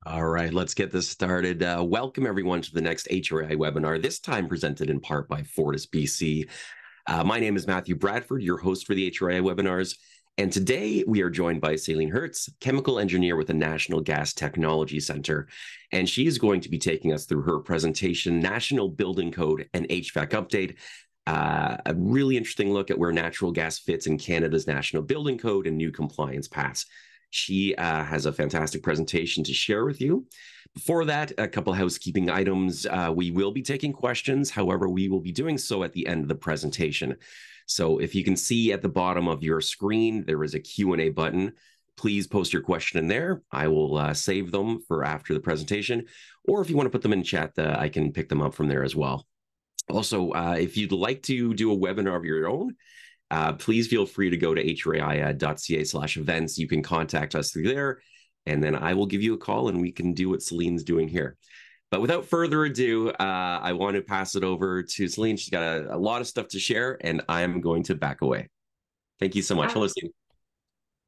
All right, let's get this started. Welcome everyone to the next HRAI webinar, this time presented in part by FortisBC. My name is Matthew Bradford, your host for the HRAI webinars. And today we are joined by Celine Hertz, chemical engineer with the National Gas Technology Center. And she is going to be taking us through her presentation, National Building Code and HVAC Update. A really interesting look at where natural gas fits in Canada's National Building Code and new compliance paths. She has a fantastic presentation to share with you. Before that, a couple housekeeping items. We will be taking questions. However, we will be doing so at the end of the presentation. So if you can see at the bottom of your screen, there is a Q&A button. Please post your question in there. I will save them for after the presentation. Or if you want to put them in chat, I can pick them up from there as well. Also, if you'd like to do a webinar of your own, please feel free to go to hrai.ca/events. You can contact us through there, and then I will give you a call and we can do what Celine's doing here. But without further ado, I want to pass it over to Celine. She's got a lot of stuff to share, and I'm going to back away. Thank you so much. Hello, Celine.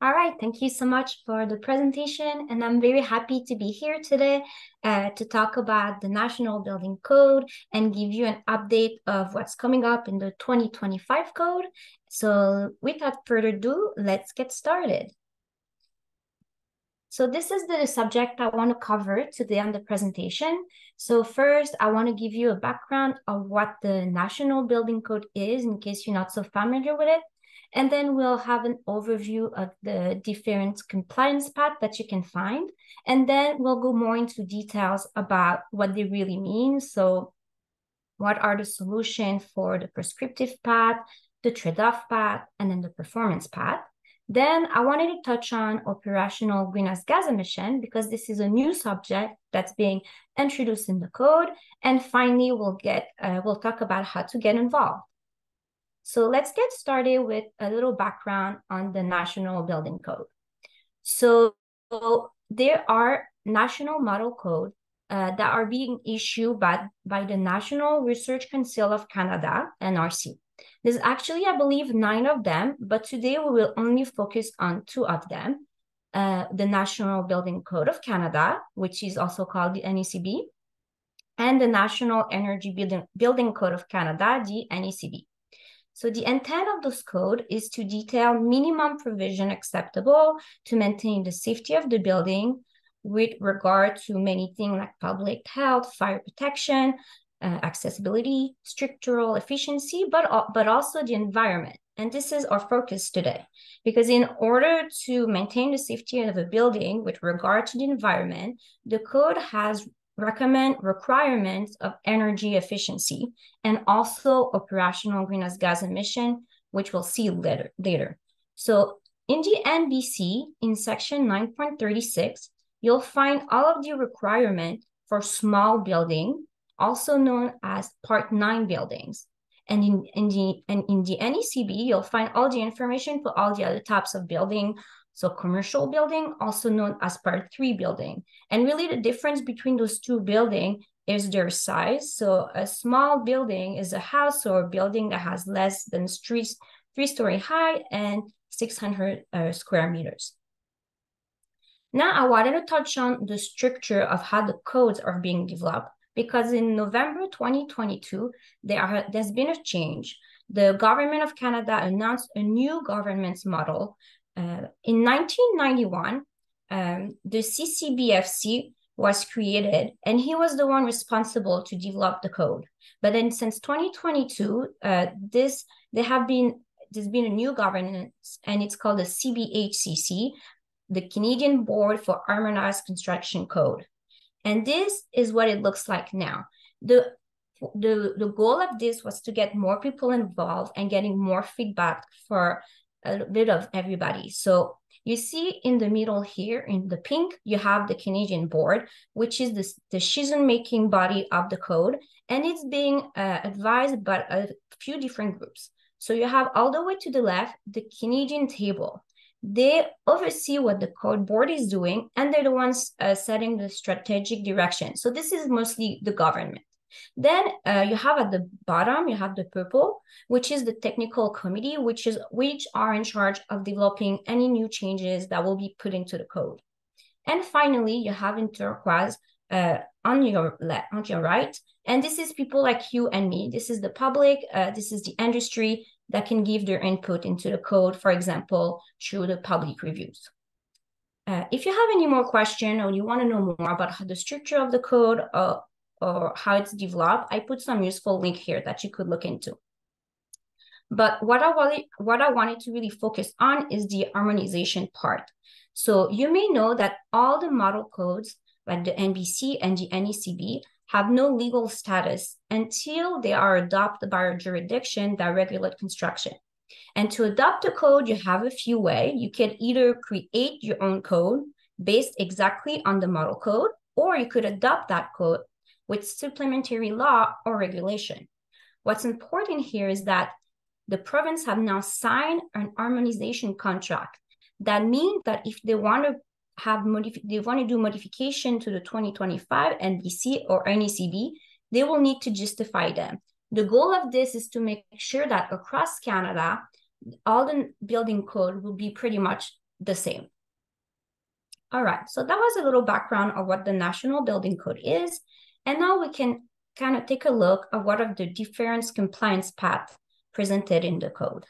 All right, thank you so much for the presentation, and I'm very happy to be here today to talk about the National Building Code and give you an update of what's coming up in the 2025 code. So without further ado, let's get started. So this is the subject I want to cover today on the presentation. So first, I want to give you a background of what the National Building Code is in case you're not so familiar with it. And then we'll have an overview of the different compliance paths that you can find. And then we'll go more into details about what they really mean. So what are the solutions for the prescriptive path, the trade-off path, and then the performance path. Then I wanted to touch on operational greenhouse gas emission because this is a new subject that's being introduced in the code. And finally, we'll talk about how to get involved. So let's get started with a little background on the National Building Code. So there are national model codes that are being issued by the National Research Council of Canada, NRC. There's actually, I believe, 9 of them, but today we will only focus on 2 of them. The National Building Code of Canada, which is also called the NECB, and the National Energy Building Code of Canada, the NECB. So the intent of this code is to detail minimum provision acceptable to maintain the safety of the building with regard to many things like public health, fire protection, accessibility, structural efficiency, but also the environment. And this is our focus today, because in order to maintain the safety of a building with regard to the environment, the code has recommend requirements of energy efficiency and also operational greenhouse gas emission, which we'll see later. So in the NBC, in section 9.36, you'll find all of the requirements for small building, also known as Part 9 buildings. And in the NECB, you'll find all the information for all the other types of building. So commercial building, also known as Part 3 building. And really the difference between those 2 buildings is their size. So a small building is a house or a building that has less than 3-story high and 600 square meters. Now I wanted to touch on the structure of how the codes are being developed, because in November 2022, there's been a change. The Government of Canada announced a new governance model. In 1991, the CCBFC was created, and he was the one responsible to develop the code. But then since 2022, there's been a new governance, and it's called the CBHCC, the Canadian Board for Harmonized Construction Code. And this is what it looks like now. The goal of this was to get more people involved and getting more feedback for a bit of everybody. So you see in the middle here in the pink, you have the Canadian Board, which is the decision-making body of the code, and it's being advised by a few different groups. So you have all the way to the left, the Canadian Table. They oversee what the code board is doing, and they're the ones setting the strategic direction. So this is mostly the government. Then you have at the bottom, you have the purple, which is the technical committee, which are in charge of developing any new changes that will be put into the code. And finally, you have in turquoise on your right. And this is people like you and me. This is the public, this is the industry that can give their input into the code, for example, through the public reviews. If you have any more questions or you want to know more about the structure of the code or how it's developed, I put some useful link here that you could look into. But what I wanted to really focus on is the harmonization part. So you may know that all the model codes, like the NBC and the NECB, have no legal status until they are adopted by a jurisdiction that regulates construction. And to adopt a code, you have a few ways. You can either create your own code based exactly on the model code, or you could adopt that code with supplementary law or regulation. What's important here is that the province have now signed an harmonization contract. That means that if they want to do modification to the 2025 NBC or NECB, they will need to justify them. The goal of this is to make sure that across Canada, all the building code will be pretty much the same. All right, so that was a little background of what the National Building Code is. And now we can kind of take a look at what are the different compliance paths presented in the code.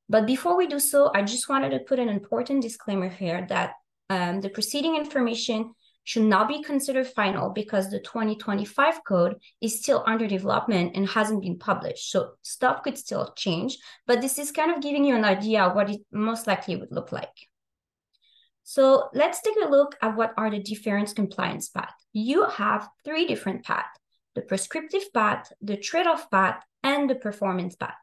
But before we do so, I just wanted to put an important disclaimer here that the preceding information should not be considered final because the 2025 code is still under development and hasn't been published. So stuff could still change, but this is kind of giving you an idea of what it most likely would look like. So let's take a look at what are the different compliance paths. You have 3 different paths: the prescriptive path, the trade-off path, and the performance path.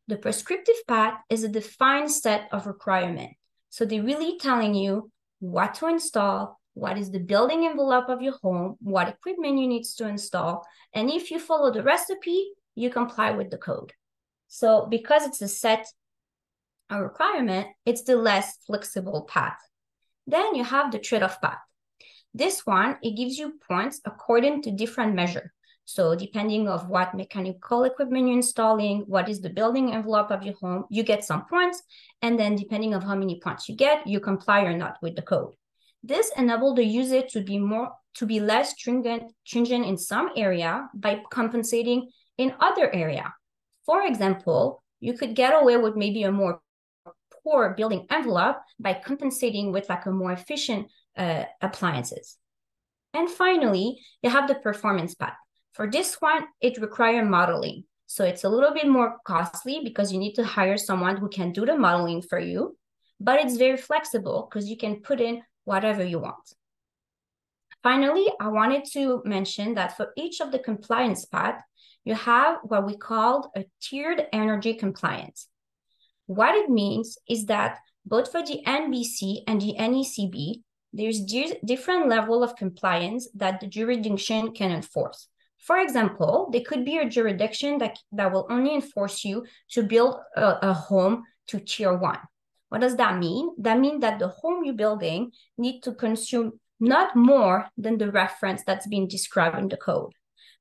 The prescriptive path is a defined set of requirements. So they're really telling you what to install, what is the building envelope of your home, what equipment you need to install, and if you follow the recipe, you comply with the code. So because it's a set of requirement, it's the less flexible path. Then you have the trade-off path. This one, it gives you points according to different measures. So depending on what mechanical equipment you're installing, what is the building envelope of your home, you get some points. And then depending on how many points you get, you comply or not with the code. This enables the user to be less stringent in some area by compensating in other area. For example, you could get away with maybe a more poor building envelope by compensating with like a more efficient appliances. And finally, you have the performance path. For this one, it requires modeling. So it's a little bit more costly because you need to hire someone who can do the modeling for you, but it's very flexible because you can put in whatever you want. Finally, I wanted to mention that for each of the compliance paths, you have what we call a tiered energy compliance. What it means is that both for the NBC and the NECB, there's different level of compliance that the jurisdiction can enforce. For example, there could be a jurisdiction that will only enforce you to build a home to tier 1. What does that mean? That means that the home you're building needs to consume not more than the reference that's been described in the code.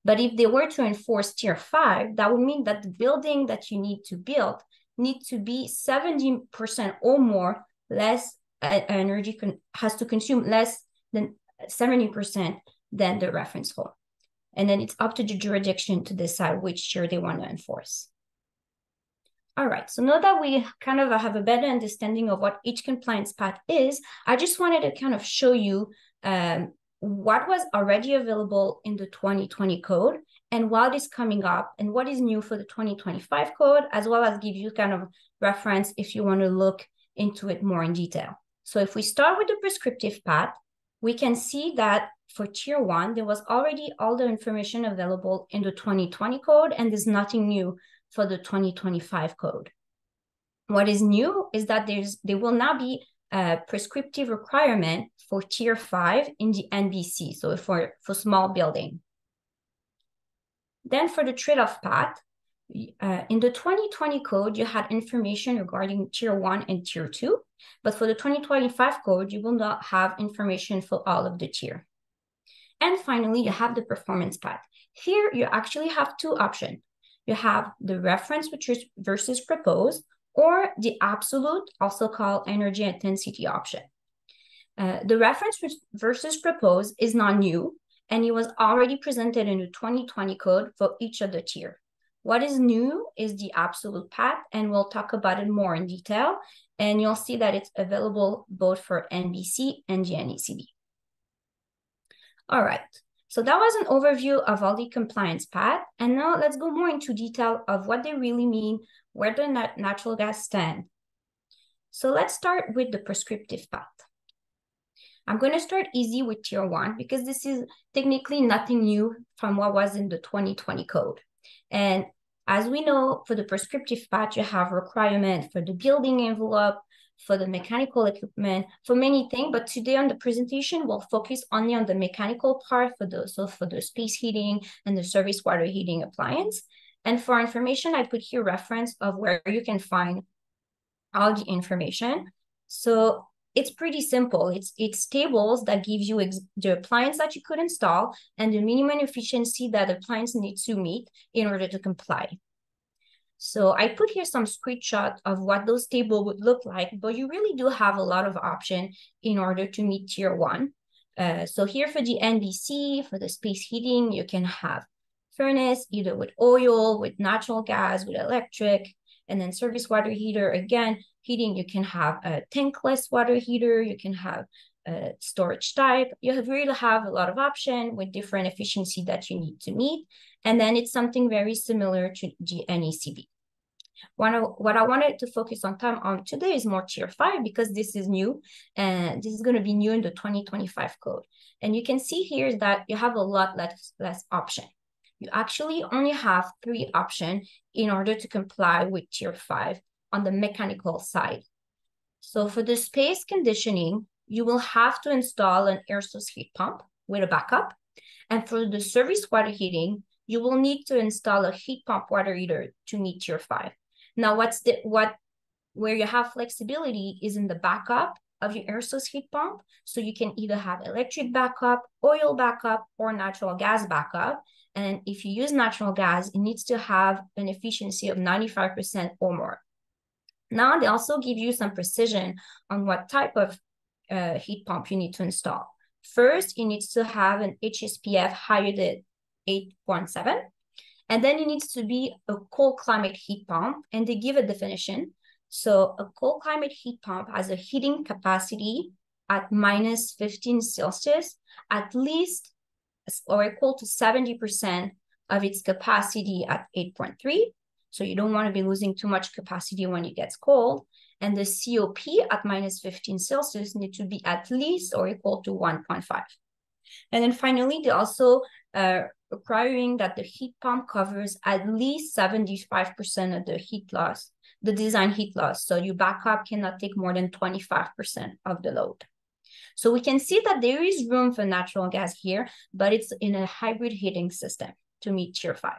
But if they were to enforce tier 5, that would mean that the building that you need to build needs to be 70% or more less energy, has to consume less than 70% than the reference home. And then it's up to the jurisdiction to decide which tier they want to enforce. All right, so now that we kind of have a better understanding of what each compliance path is, I just wanted to kind of show you what was already available in the 2020 code and what is coming up and what is new for the 2025 code, as well as give you kind of reference if you want to look into it more in detail. So if we start with the prescriptive path, we can see that for tier 1, there was already all the information available in the 2020 code, and there's nothing new for the 2025 code. What is new is that there will now be a prescriptive requirement for tier 5 in the NBC, so for small building. Then for the trade-off path, in the 2020 code, you had information regarding tier 1 and tier 2, but for the 2025 code, you will not have information for all of the tier. And finally, you have the performance path. Here, you actually have 2 options. You have the reference versus proposed, or the absolute, also called energy intensity option. The reference versus proposed is not new, and it was already presented in the 2020 code for each of the tier. What is new is the absolute path, and we'll talk about it more in detail, and you'll see that it's available both for NBC and the NECB. All right, so that was an overview of all the compliance path, and now let's go more into detail of what they really mean, where the natural gas stand. So let's start with the prescriptive path. I'm going to start easy with tier 1 because this is technically nothing new from what was in the 2020 code. And as we know, for the prescriptive path, you have requirement for the building envelope, for the mechanical equipment, for many things. But today on the presentation, we'll focus only on the mechanical part for the space heating and the service water heating appliance. And for information, I put here reference of where you can find all the information. So it's pretty simple. It's tables that gives you the appliance that you could install and the minimum efficiency that the appliance needs to meet in order to comply. So I put here some screenshots of what those tables would look like, but you really do have a lot of options in order to meet tier 1. So here for the NBC, for the space heating, you can have furnace, either with oil, with natural gas, with electric, and then service water heater, again, heating, you can have a tankless water heater, you can have a storage type. You really have a lot of options with different efficiency that you need to meet. And then it's something very similar to the NECB. What I wanted to focus on today is more tier 5 because this is new and this is going to be new in the 2025 code. And you can see here that you have a lot less option. You actually only have 3 options in order to comply with tier 5 on the mechanical side. So for the space conditioning, you will have to install an air source heat pump with a backup. And for the service water heating, you will need to install a heat pump water heater to meet tier 5. Now, where you have flexibility is in the backup of your air source heat pump. So you can either have electric backup, oil backup, or natural gas backup. And if you use natural gas, it needs to have an efficiency of 95% or more. Now, they also give you some precision on what type of heat pump you need to install. First, it needs to have an HSPF higher than 8.7. And then it needs to be a cold climate heat pump. And they give a definition. So a cold climate heat pump has a heating capacity at minus 15 Celsius, at least or equal to 70% of its capacity at 8.3. So you don't want to be losing too much capacity when it gets cold. And the COP at minus 15 Celsius need to be at least or equal to 1.5. And then finally, they also requiring that the heat pump covers at least 75% of the heat loss, the design heat loss. So your backup cannot take more than 25% of the load. So we can see that there is room for natural gas here, but it's in a hybrid heating system to meet tier 5.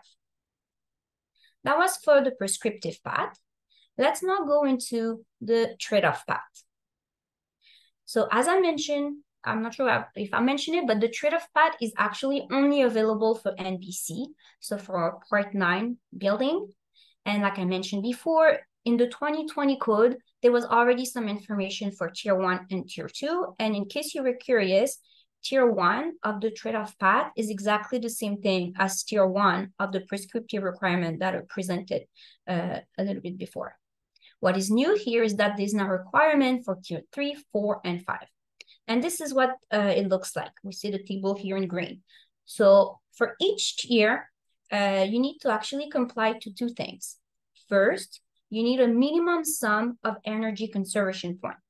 That was for the prescriptive path. Let's now go into the trade-off path. So as I mentioned, I'm not sure if I mentioned it, but the trade-off path is actually only available for NBC, so for Part 9 building. And like I mentioned before, in the 2020 code, there was already some information for tier 1 and tier 2. And in case you were curious, tier 1 of the trade-off path is exactly the same thing as tier 1 of the prescriptive requirement that are presented a little bit before. What is new here is that there's no requirement for tier 3, 4, and 5. And this is what it looks like. We see the table here in green. So for each tier, you need to actually comply to 2 things. First, you need a minimum sum of energy conservation points.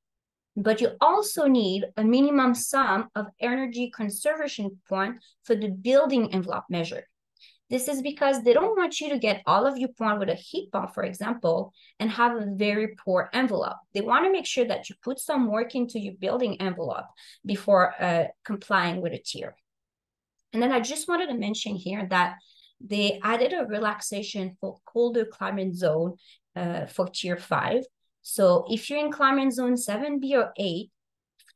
But you also need a minimum sum of energy conservation points for the building envelope measure. This is because they don't want you to get all of your points with a heat pump, for example, and have a very poor envelope. They want to make sure that you put some work into your building envelope before complying with a tier. And then I just wanted to mention here that they added a relaxation for colder climate zone for tier 5. So if you're in climate zone 7B or 8,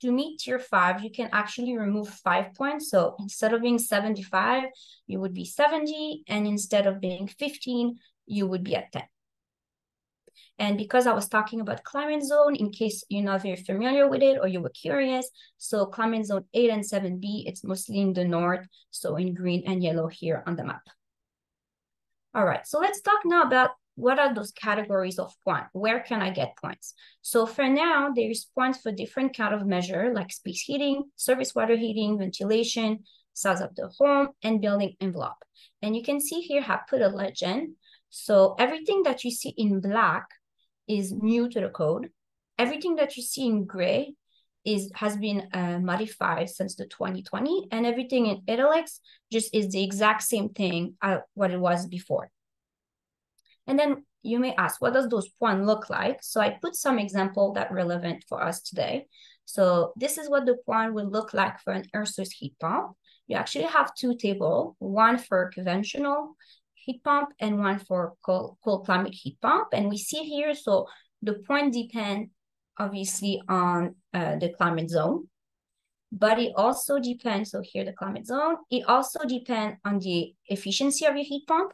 to meet tier 5, you can actually remove 5 points. So instead of being 75, you would be 70. And instead of being 15, you would be at 10. And because I was talking about climate zone, in case you're not very familiar with it or you were curious, so climate zone 8 and 7B, it's mostly in the north, so in green and yellow here on the map. All right, so let's talk now about what are those categories of points? Where can I get points? So for now, there's points for different kind of measure like space heating, surface water heating, ventilation, size of the home, and building envelope. And you can see here I put a legend. So everything that you see in black is new to the code. Everything that you see in gray has been modified since the 2020, and everything in italics just is the exact same thing what it was before. And then you may ask, what does those points look like? So I put some example that relevant for us today. So this is what the point will look like for an air source heat pump. You actually have two tables, one for conventional heat pump and one for cold climate heat pump. And we see here, so the point depend obviously on the climate zone, but it also depends, so here the climate zone, it also depends on the efficiency of your heat pump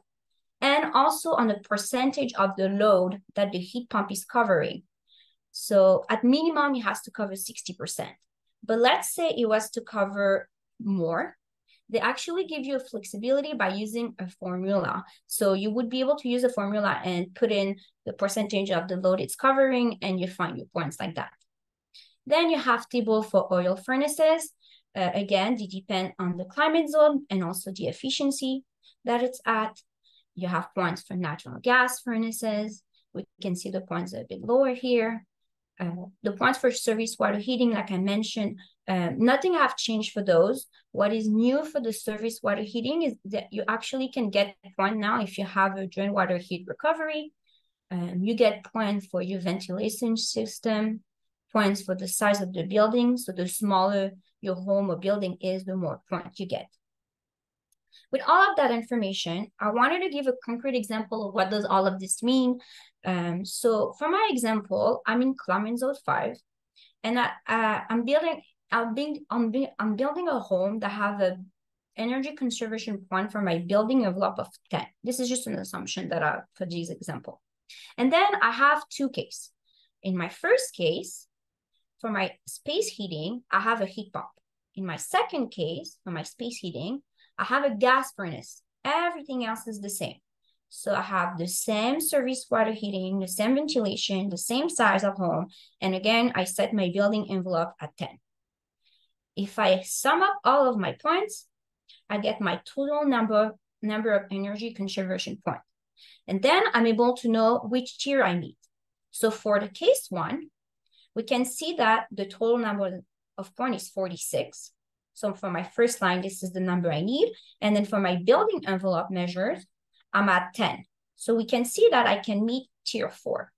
and also on the percentage of the load that the heat pump is covering. So at minimum, it has to cover 60%. But let's say it was to cover more. They actually give you a flexibility by using a formula. So you would be able to use a formula and put in the percentage of the load it's covering, and you find your points like that. Then you have table for oil furnaces. Again, they depend on the climate zone and also the efficiency that it's at. You have points for natural gas furnaces. We can see the points a bit lower here. The points for surface water heating, like I mentioned, nothing have changed for those. What is new for the surface water heating is that you actually can get point now if you have a drain water heat recovery. You get points for your ventilation system, points for the size of the building. So the smaller your home or building is, the more points you get. With all of that information, I wanted to give a concrete example of what does all of this mean. So for my example, I'm in climate zone 5, and I'm building a home that have a energy conservation point for my building envelope of 10. This is just an assumption that for this example. And then I have two cases. In my first case, for my space heating, I have a heat pump. In my second case, for my space heating, I have a gas furnace. Everything else is the same. So I have the same surface water heating, the same ventilation, the same size of home. And again, I set my building envelope at 10. If I sum up all of my points, I get my total number of energy conservation points. And then I'm able to know which tier I meet. So for the case 1, we can see that the total number of points is 46. So for my first line, this is the number I need. And then for my building envelope measures, I'm at 10. So we can see that I can meet tier 4.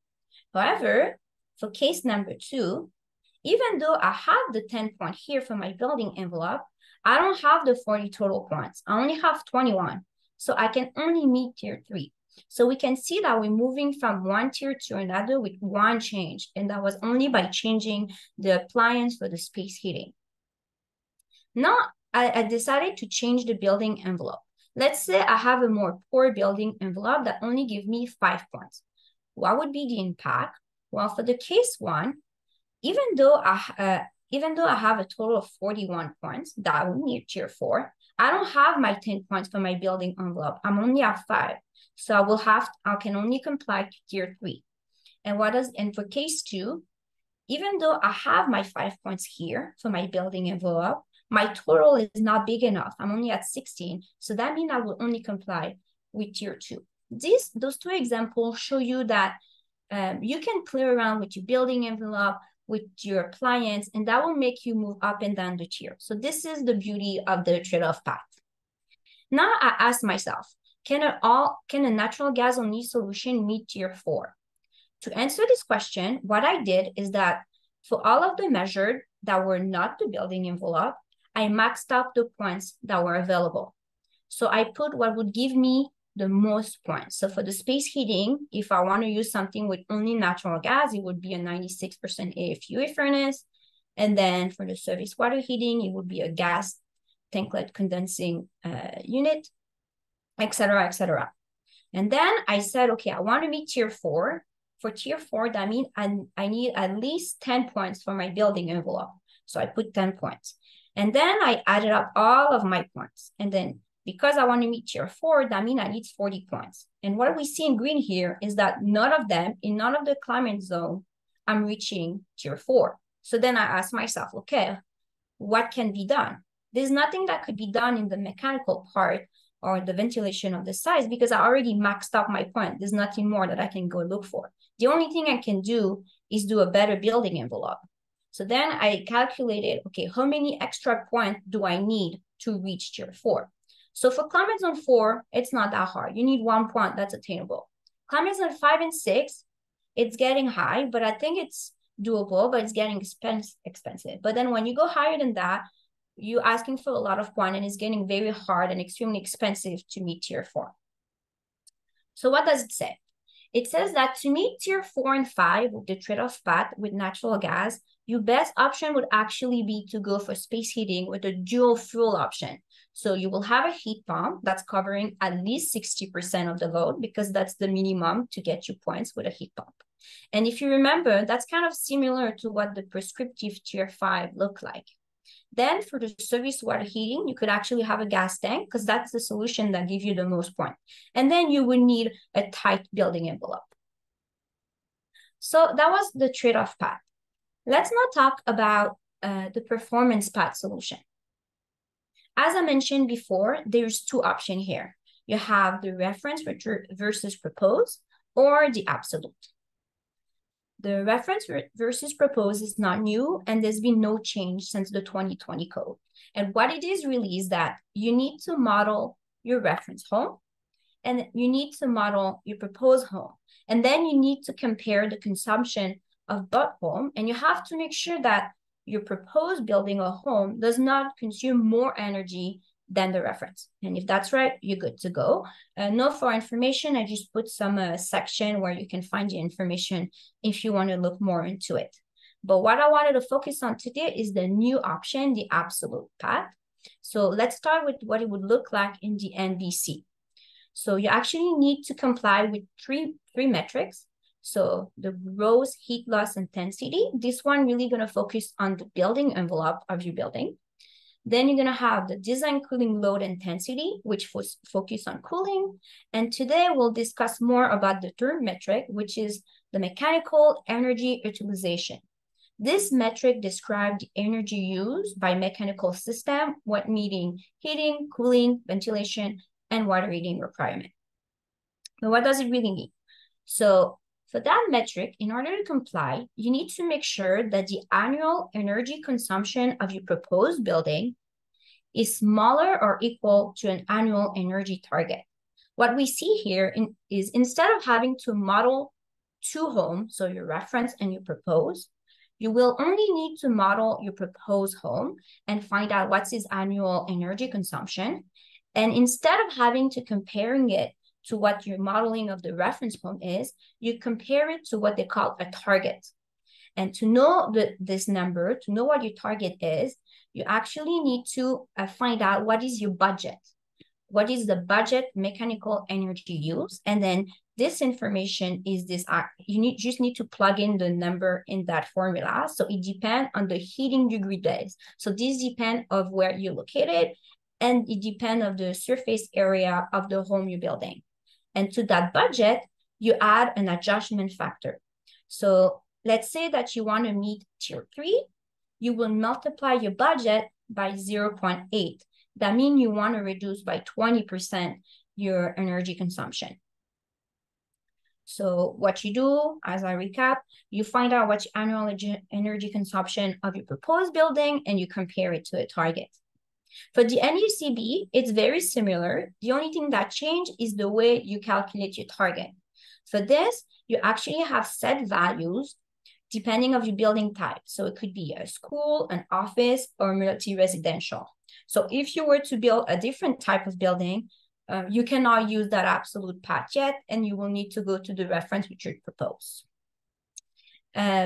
However, for case number 2, even though I have the 10 point here for my building envelope, I don't have the 40 total points. I only have 21. So I can only meet tier 3. So we can see that we're moving from one tier to another with one change. And that was only by changing the appliance for the space heating. Now, I decided to change the building envelope. Let's say I have a more poor building envelope that only gives me 5 points. What would be the impact? Well, for the case 1, even though I have a total of 41 points that I will need tier 4, I don't have my 10 points for my building envelope. I'm only at 5. So I can only comply to tier 3. And for case 2, even though I have my 5 points here for my building envelope, my total is not big enough. I'm only at 16. So that means I will only comply with tier 2. Those two examples show you that you can play around with your building envelope, with your appliance, and that will make you move up and down the tier. So this is the beauty of the trade-off path. Now I ask myself, can a natural gas only solution meet tier 4? To answer this question, what I did is that for all of the measured that were not the building envelope, I maxed out the points that were available. So I put what would give me the most points. So for the space heating, if I want to use something with only natural gas, it would be a 96% AFUA furnace. And then for the surface water heating, it would be a gas tanklet condensing unit, etc., etc. And then I said, okay, I want to meet tier 4 for tier 4, that means I need at least 10 points for my building envelope. So I put 10 points. And then I added up all of my points. And then because I want to meet tier 4, that means I need 40 points. And what we see in green here is that none of them, in none of the climate zone, I'm reaching tier 4. So then I ask myself, okay, what can be done? There's nothing that could be done in the mechanical part or the ventilation of the size because I already maxed out my point. There's nothing more that I can go look for. The only thing I can do is do a better building envelope. So then I calculated, okay, how many extra points do I need to reach tier 4? So for climate zone 4, it's not that hard. You need 1 point, that's attainable. Climate zone 5 and 6, it's getting high, but I think it's doable, but it's getting expensive. But then when you go higher than that, you're asking for a lot of points and it's getting very hard and extremely expensive to meet tier 4. So what does it say? It says that to meet tier 4 and 5 with the trade-off path with natural gas, your best option would actually be to go for space heating with a dual fuel option. So you will have a heat pump that's covering at least 60% of the load because that's the minimum to get you points with a heat pump. And if you remember, that's kind of similar to what the prescriptive tier 5 look like. Then for the service water heating, you could actually have a gas tank because that's the solution that gives you the most points. And then you would need a tight building envelope. So that was the trade-off path. Let's now talk about the performance path solution. As I mentioned before, there's two options here. You have the reference versus proposed or the absolute. The reference versus proposed is not new, and there's been no change since the 2020 code. And what it is really is that you need to model your reference home, and you need to model your proposed home. And then you need to compare the consumption of both home, and you have to make sure that your proposed building or home does not consume more energy than the reference. And if that's right, you're good to go. Note for information, I just put some section where you can find the information if you want to look more into it. But what I wanted to focus on today is the new option, the absolute path. So let's start with what it would look like in the NBC. So you actually need to comply with three metrics. So the gross heat loss intensity, this one really going to focus on the building envelope of your building. Then you're going to have the design cooling load intensity, which focus on cooling. And today we'll discuss more about the third metric, which is the mechanical energy utilization. This metric describes the energy used by mechanical system when meeting heating, cooling, ventilation, and water heating requirement. But what does it really mean? So for that metric, in order to comply, you need to make sure that the annual energy consumption of your proposed building is smaller or equal to an annual energy target. What we see here is instead of having to model two homes, so your reference and your proposed, you will only need to model your proposed home and find out what's its annual energy consumption. And instead of having to comparing it to what your modeling of the reference home is, you compare it to what they call a target. And to know this number, to know what your target is, you actually need to find out what is your budget. What is the budget mechanical energy use? And then this information is this, just need to plug in the number in that formula. So it depends on the heating degree days. So this depends of where you're located, and it depends on the surface area of the home you're building. And to that budget, you add an adjustment factor. So let's say that you want to meet tier 3, you will multiply your budget by 0.8. That means you want to reduce by 20% your energy consumption. So what you do, as I recap, you find out what's your annual energy consumption of your proposed building and you compare it to a target. For the NUCB, it's very similar. The only thing that changed is the way you calculate your target. For this, you actually have set values depending on your building type. So it could be a school, an office, or multi-residential. So if you were to build a different type of building, you cannot use that absolute path yet, and you will need to go to the reference which you propose.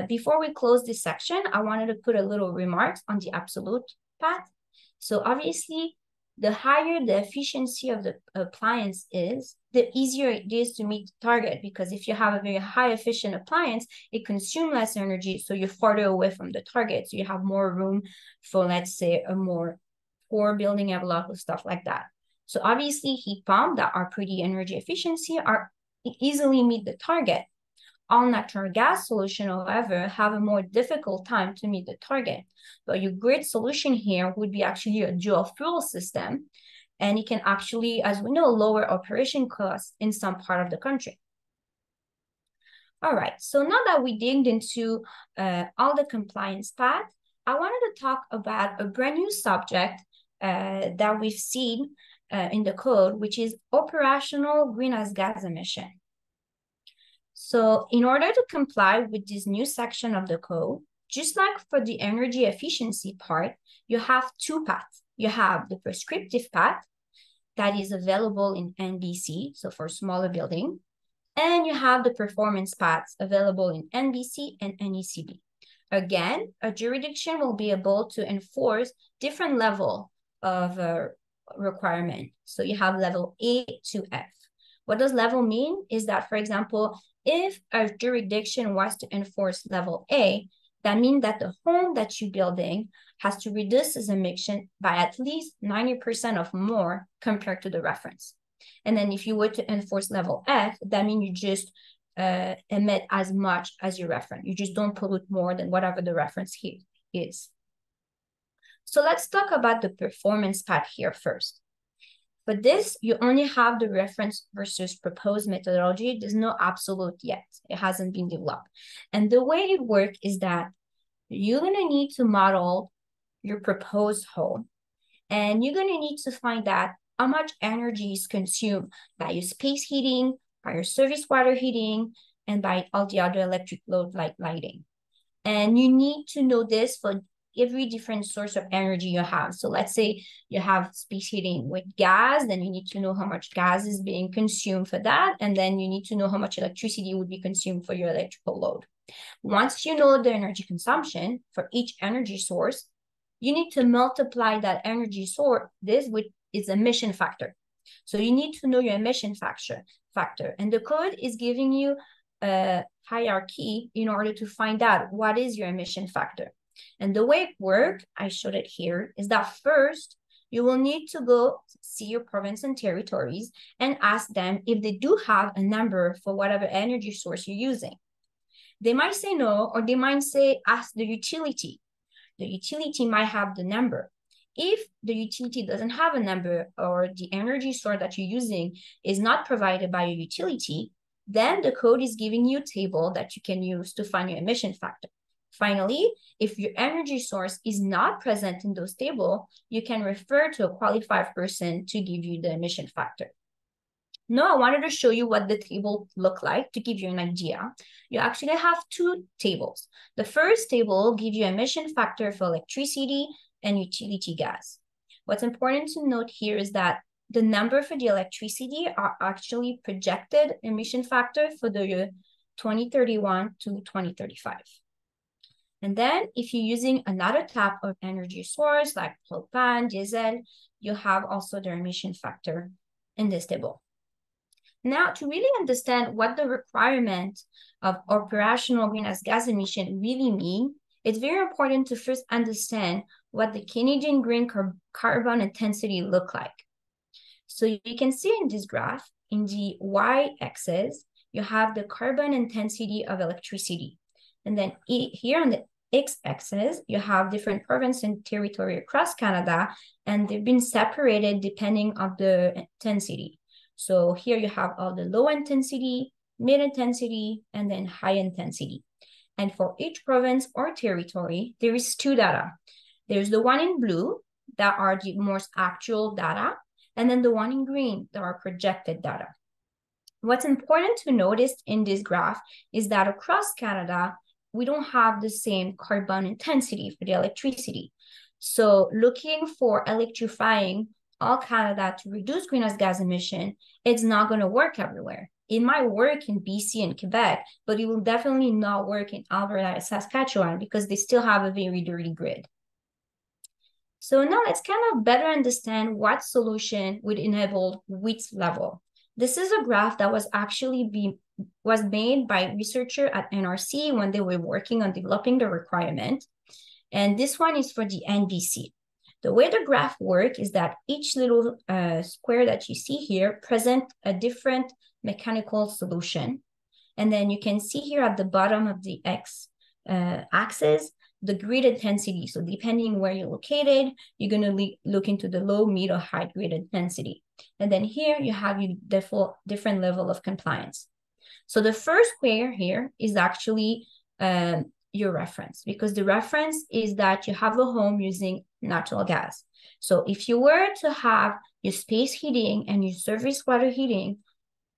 Before we close this section, I wanted to put a little remarks on the absolute path. So obviously, the higher the efficiency of the appliance is, the easier it is to meet the target. Because if you have a very high efficient appliance, it consumes less energy, so you're farther away from the target. So you have more room for, let's say, a more poor building envelope or stuff like that. So obviously heat pumps that are pretty energy efficiency are easily meet the target. All natural gas solution, however, have a more difficult time to meet the target. But your great solution here would be actually a dual fuel system, and it can actually, as we know, lower operation costs in some part of the country. All right, so now that we digged into all the compliance path, I wanted to talk about a brand new subject that we've seen in the code, which is operational greenhouse gas emission. So in order to comply with this new section of the code, just like for the energy efficiency part, you have two paths. You have the prescriptive path that is available in NBC, so for smaller building, and you have the performance paths available in NBC and NECB. Again, a jurisdiction will be able to enforce different level of requirement. So you have level A to F. What does level mean? Is that, for example, if a jurisdiction was to enforce level A, that means that the home that you're building has to reduce its emission by at least 90% or more compared to the reference. And then if you were to enforce level F, that means you just emit as much as your reference. You just don't pollute more than whatever the reference here is. So let's talk about the performance path here first. For this, you only have the reference versus proposed methodology. There's no absolute yet. It hasn't been developed. And the way it works is that you're going to need to model your proposed home. And you're going to need to find out how much energy is consumed by your space heating, by your service water heating, and by all the other electric load like lighting. And you need to know this for every different source of energy you have. So let's say you have space heating with gas, then you need to know how much gas is being consumed for that. And then you need to know how much electricity would be consumed for your electrical load. Once you know the energy consumption for each energy source, you need to multiply that energy source with its emission factor. So you need to know your emission factor. And the code is giving you a hierarchy in order to find out what is your emission factor. And the way it works, I showed it here, is that first, you will need to go see your province and territories and ask them if they do have a number for whatever energy source you're using. They might say no, or they might say, ask the utility. The utility might have the number. If the utility doesn't have a number, or the energy source that you're using is not provided by your utility, then the code is giving you a table that you can use to find your emission factor. Finally, if your energy source is not present in those tables, you can refer to a qualified person to give you the emission factor. Now, I wanted to show you what the table look like to give you an idea. You actually have two tables. The first table gives you emission factor for electricity and utility gas. What's important to note here is that the number for the electricity are actually projected emission factor for the year 2031 to 2035. And then if you're using another type of energy source like propane, diesel, you have also the emission factor in this table. Now, to really understand what the requirement of operational greenhouse gas emission really mean, it's very important to first understand what the Canadian green carbon intensity look like. So you can see in this graph, in the y-axis, you have the carbon intensity of electricity. And then here on the x-axis, you have different provinces and territory across Canada, and they've been separated depending on the intensity. So here you have all the low intensity, mid intensity, and then high intensity. And for each province or territory, there is two data. There's the one in blue that are the most actual data, and then the one in green that are projected data. What's important to notice in this graph is that across Canada, we don't have the same carbon intensity for the electricity. So looking for electrifying all Canada to reduce greenhouse gas emission, it's not going to work everywhere. It might work in BC and Quebec, but it will definitely not work in Alberta and Saskatchewan because they still have a very dirty grid. So now let's kind of better understand what solution would enable which level. This is a graph that was actually made by researchers at NRC when they were working on developing the requirement. And this one is for the NBC. The way the graph works is that each little square that you see here present a different mechanical solution. And then you can see here at the bottom of the x axis, the grid intensity. So depending where you're located, you're going to look into the low, mid, or high grid intensity. And then here you have your different level of compliance. So the first square here is actually your reference, because the reference is that you have a home using natural gas. So if you were to have your space heating and your surface water heating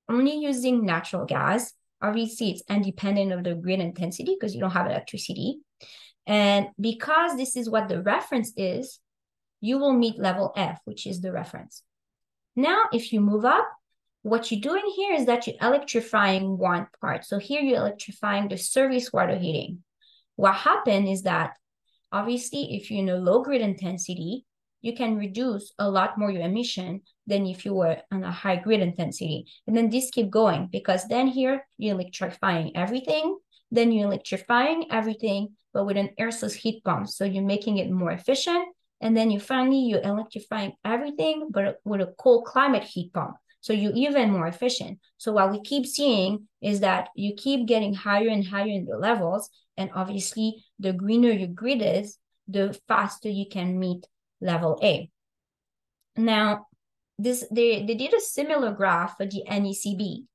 only using natural gas, obviously it's independent of the grid intensity because you don't have electricity. And because this is what the reference is, you will meet level F, which is the reference. Now, if you move up, what you're doing here is that you're electrifying one part. So here you're electrifying the surface water heating. What happened is that, obviously, if you're in a low grid intensity, you can reduce a lot more your emission than if you were on a high grid intensity. And then this keep going, because then here you're electrifying everything, then you're electrifying everything, but with an air source heat pump. So you're making it more efficient. And then you're electrifying everything, but with a cold climate heat pump. So you're even more efficient. So what we keep seeing is that you keep getting higher and higher in the levels. And obviously, the greener your grid is, the faster you can meet level A. Now, they did a similar graph for the NECB.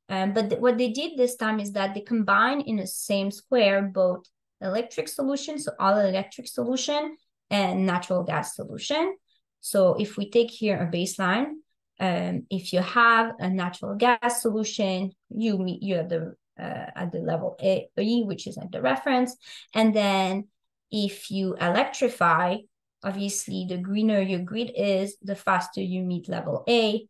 But what they did this time is that they combined in the same square both electric solution, so all electric solution, and natural gas solution. So if we take here a baseline, if you have a natural gas solution, you have the at the level A, which is at the reference. And then if you electrify, obviously the greener your grid is, the faster you meet level A.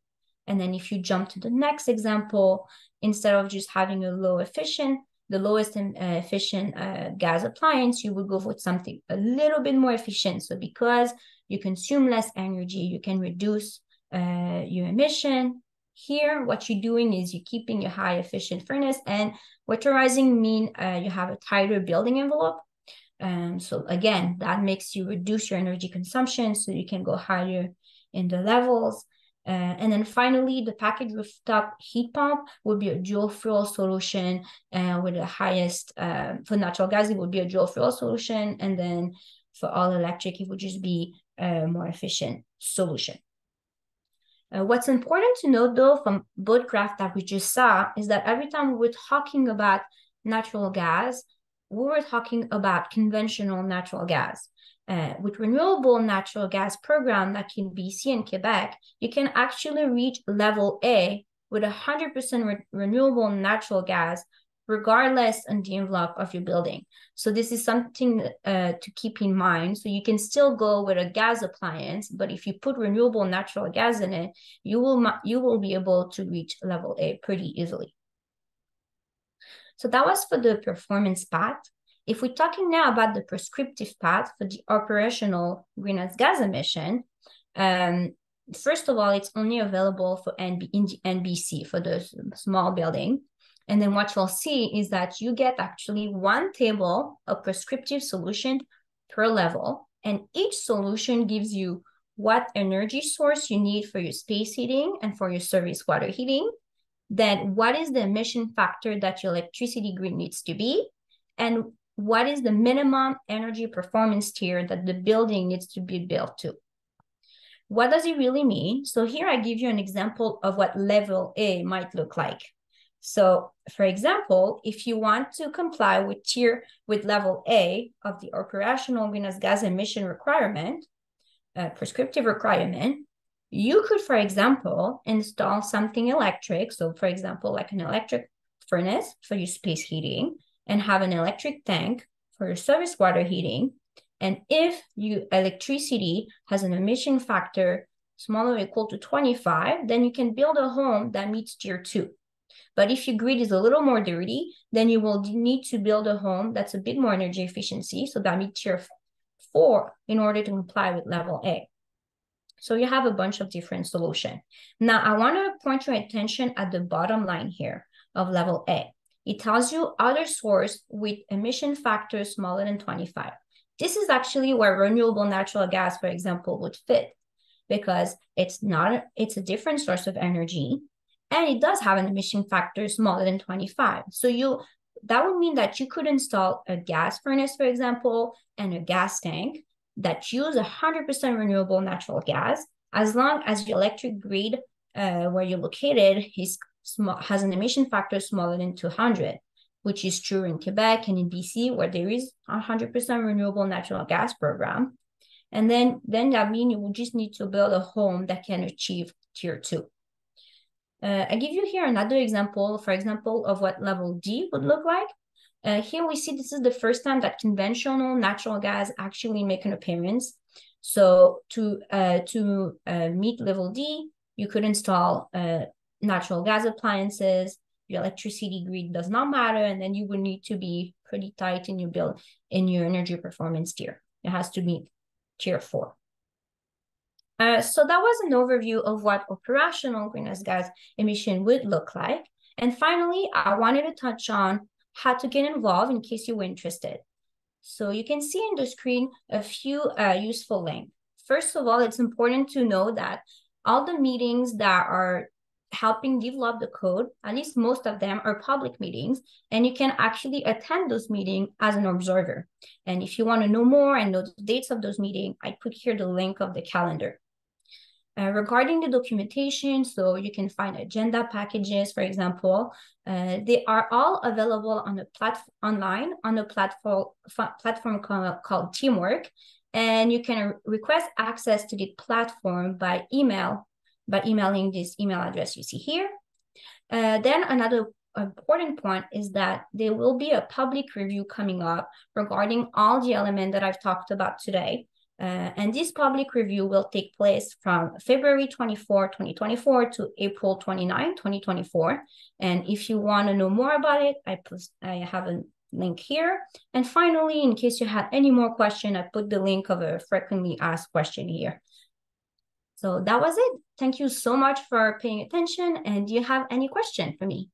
And then if you jump to the next example, instead of just having the lowest efficient gas appliance, you would go for something a little bit more efficient. So because you consume less energy, you can reduce your emission. Here, what you're doing is you're keeping your high efficient furnace, and winterizing mean you have a tighter building envelope. So again, that makes you reduce your energy consumption, so you can go higher in the levels. And then finally, the package rooftop heat pump would be a dual fuel solution, with the highest, for natural gas, it would be a dual fuel solution. And then for all electric, it would just be a more efficient solution. What's important to note, though, from both graphs that we just saw, is that every time we're talking about natural gas, we were talking about conventional natural gas. With renewable natural gas program like in BC and Quebec, you can actually reach level A with 100% renewable natural gas, regardless on the envelope of your building. So this is something to keep in mind. So you can still go with a gas appliance, but if you put renewable natural gas in it, you will be able to reach level A pretty easily. So that was for the performance part. If we're talking now about the prescriptive part for the operational greenhouse gas emission, first of all, it's only available for in the NBC for the small building. And then what you'll see is that you get actually one table of prescriptive solution per level. And each solution gives you what energy source you need for your space heating and for your service water heating. Then what is the emission factor that your electricity grid needs to be? And what is the minimum energy performance tier that the building needs to be built to? What does it really mean? So here I give you an example of what level A might look like. So for example, if you want to comply with level A of the operational greenhouse gas emission requirement, prescriptive requirement, you could, for example, install something electric. So for example, like an electric furnace for your space heating, and have an electric tank for your service water heating. And if your electricity has an emission factor smaller or equal to 25, then you can build a home that meets tier 2. But if your grid is a little more dirty, then you will need to build a home that's a bit more energy efficiency, so that meets tier 4 in order to comply with level A. So you have a bunch of different solutions. Now, I want to point your attention at the bottom line here of level A. It tells you other source with emission factors smaller than 25. This is actually where renewable natural gas, for example, would fit, because it's a different source of energy, and it does have an emission factor smaller than 25. So that would mean that you could install a gas furnace, for example, and a gas tank that use 100% renewable natural gas, as long as your electric grid where you're located has an emission factor smaller than 200, which is true in Quebec and in BC, where there is 100% renewable natural gas program. And then that means you will just need to build a home that can achieve tier 2. I give you here another example, for example, of what level D would look like. Here we see this is the first time that conventional natural gas actually make an appearance. So to meet level D, you could install natural gas appliances. Your electricity grid does not matter, and then you would need to be pretty tight in your energy performance tier. It has to meet tier 4. So that was an overview of what operational greenhouse gas emission would look like. And finally, I wanted to touch on how to get involved in case you were interested. So you can see on the screen a few useful links. First of all, it's important to know that all the meetings that are helping develop the code, at least most of them, are public meetings, and you can actually attend those meetings as an observer. And if you want to know more and know the dates of those meetings, I put here the link of the calendar. Regarding the documentation, so you can find agenda packages, for example. They are all available on online on a platform called Teamwork, and you can request access to the platform by emailing this email address you see here. Then another important point is that there will be a public review coming up regarding all the elements that I've talked about today. And this public review will take place from February 24, 2024 to April 29, 2024. And if you want to know more about it, I have a link here. And finally, in case you had any more question, I put the link of a frequently asked question here. So that was it. Thank you so much for paying attention. And do you have any question for me?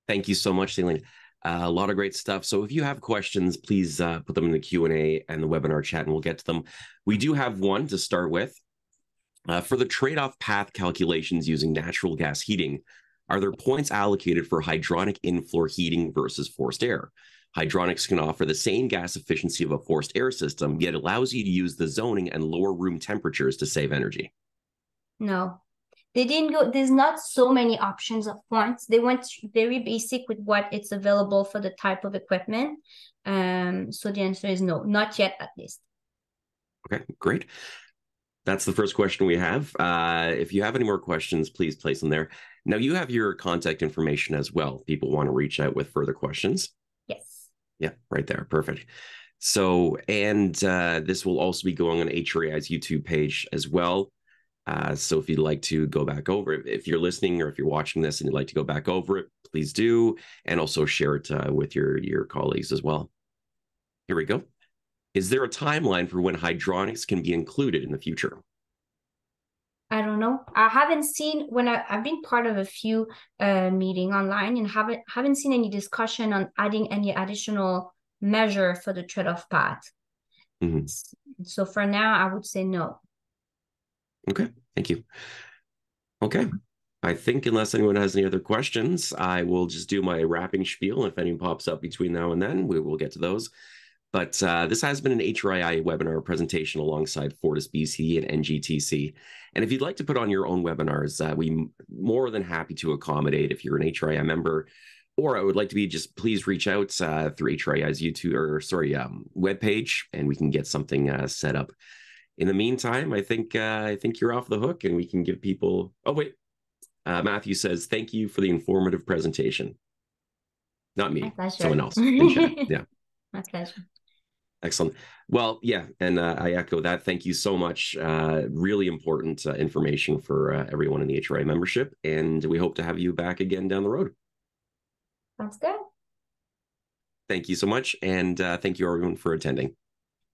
Thank you so much, Céline. A lot of great stuff. So if you have questions, please put them in the Q&A and the webinar chat, and we'll get to them. We do have one to start with. For the trade-off path calculations using natural gas heating, are there points allocated for hydronic in-floor heating versus forced air? Hydronics can offer the same gas efficiency of a forced air system, yet allows you to use the zoning and lower room temperatures to save energy. No. They didn't go, there's not so many options of points. They went very basic with what it's available for the type of equipment. So the answer is no, not yet at least. Okay, great. That's the first question we have. If you have any more questions, please place them there. Now you have your contact information as well. People want to reach out with further questions. Yes. Yeah, right there. Perfect. So, and this will also be going on HRAI's YouTube page as well. So if you'd like to go back over it, if you're listening or if you're watching this and you'd like to go back over it, please do. And also share it with your colleagues as well. Here we go. Is there a timeline for when hydronics can be included in the future? I don't know. I haven't seen, when I've been part of a few meetings online, and haven't seen any discussion on adding any additional measure for the trade-off path. Mm-hmm. So for now, I would say no. Okay, thank you. Okay, I think unless anyone has any other questions, I will just do my wrapping spiel. If anyone pops up between now and then, we will get to those. But this has been an HRAI webinar presentation alongside FortisBC and NGTC. And if you'd like to put on your own webinars, we're more than happy to accommodate if you're an HRAI member, or I would like to be, just please reach out through HRAI's YouTube webpage, and we can get something set up. In the meantime, I think you're off the hook, and we can give people. Oh wait, Matthew says thank you for the informative presentation. Not me, someone else in chat. Yeah, my pleasure. Excellent. Well, yeah, and I echo that. Thank you so much. Really important information for everyone in the HRAI membership, and we hope to have you back again down the road. Sounds good. Thank you so much. And thank you everyone for attending.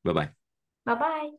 Bye-bye. Bye-bye.